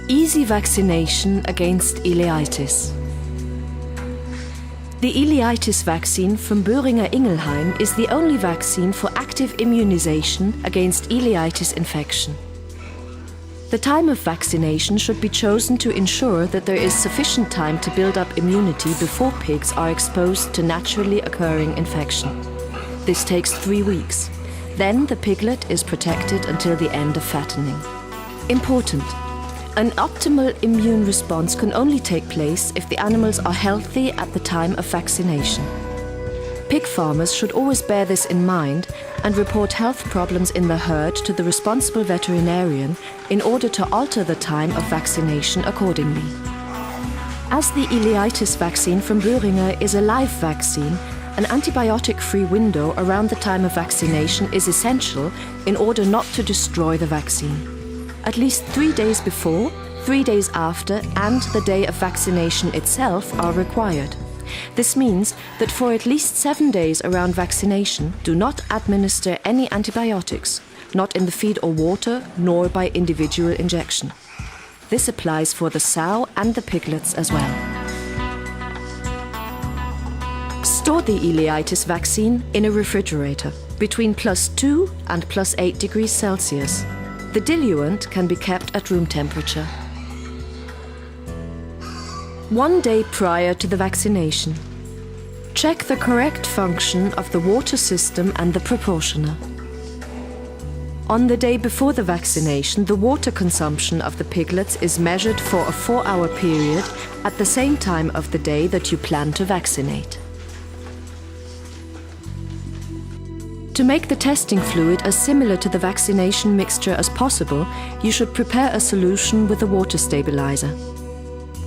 Easy vaccination against Ileitis. The Ileitis vaccine from Boehringer Ingelheim is the only vaccine for active immunization against Ileitis infection. The time of vaccination should be chosen to ensure that there is sufficient time to build up immunity before pigs are exposed to naturally occurring infection. This takes 3 weeks. Then the piglet is protected until the end of fattening. Important. An optimal immune response can only take place if the animals are healthy at the time of vaccination. Pig farmers should always bear this in mind and report health problems in the herd to the responsible veterinarian in order to alter the time of vaccination accordingly. As the Ileitis vaccine from Boehringer is a live vaccine, an antibiotic-free window around the time of vaccination is essential in order not to destroy the vaccine. At least 3 days before, 3 days after, and the day of vaccination itself are required. This means that for at least 7 days around vaccination, do not administer any antibiotics, not in the feed or water, nor by individual injection. This applies for the sow and the piglets as well. Store the Ileitis vaccine in a refrigerator between +2 and +8 degrees Celsius. The diluent can be kept at room temperature. 1 day prior to the vaccination, check the correct function of the water system and the proportioner. On the day before the vaccination, the water consumption of the piglets is measured for a 4-hour period at the same time of the day that you plan to vaccinate. To make the testing fluid as similar to the vaccination mixture as possible, you should prepare a solution with a water stabilizer.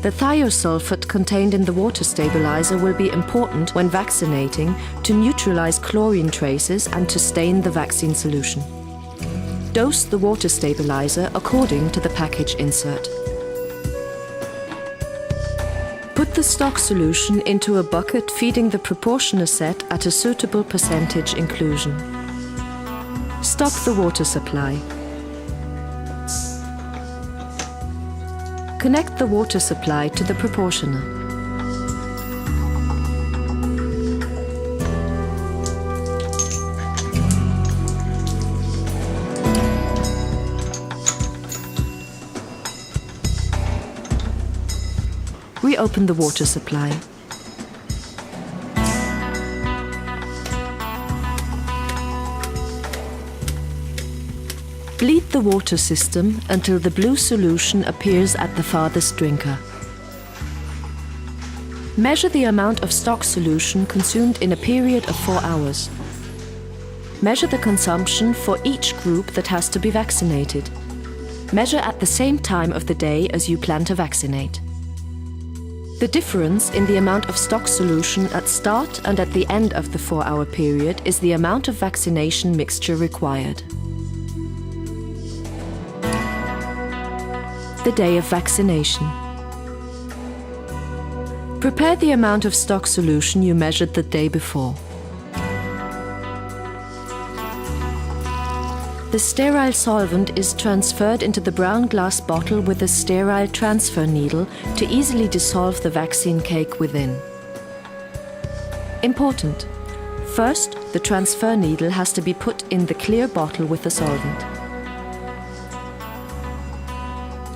The thiosulfate contained in the water stabilizer will be important when vaccinating to neutralize chlorine traces and to stain the vaccine solution. Dose the water stabilizer according to the package insert. Put the stock solution into a bucket feeding the proportioner set at a suitable percentage inclusion. Stop the water supply. Connect the water supply to the proportioner. Reopen the water supply. Bleed the water system until the blue solution appears at the farthest drinker. Measure the amount of stock solution consumed in a period of 4 hours. Measure the consumption for each group that has to be vaccinated. Measure at the same time of the day as you plan to vaccinate. The difference in the amount of stock solution at start and at the end of the 4-hour period is the amount of vaccination mixture required. The day of vaccination. Prepare the amount of stock solution you measured the day before. The sterile solvent is transferred into the brown glass bottle with a sterile transfer needle to easily dissolve the vaccine cake within. Important. First, the transfer needle has to be put in the clear bottle with the solvent.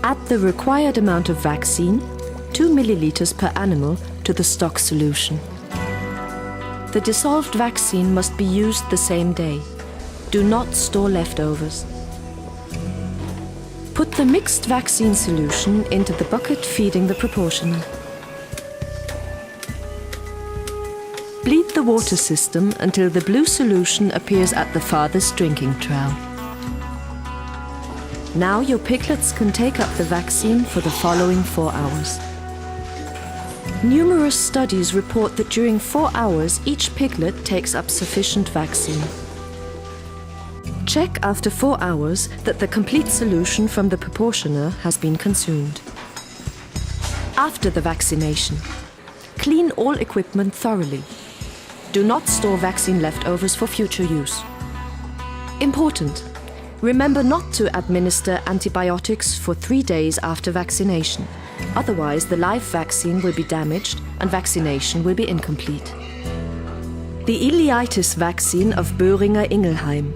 Add the required amount of vaccine, 2 milliliters per animal, to the stock solution. The dissolved vaccine must be used the same day. Do not store leftovers. Put the mixed vaccine solution into the bucket feeding the proportioner. Bleed the water system until the blue solution appears at the farthest drinking trough. Now your piglets can take up the vaccine for the following 4 hours. Numerous studies report that during 4 hours each piglet takes up sufficient vaccine. Check after 4 hours that the complete solution from the proportioner has been consumed. After the vaccination, clean all equipment thoroughly. Do not store vaccine leftovers for future use. Important. Remember not to administer antibiotics for 3 days after vaccination. Otherwise, the live vaccine will be damaged and vaccination will be incomplete. The Ileitis vaccine of Boehringer Ingelheim,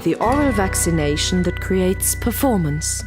the oral vaccination that creates performance.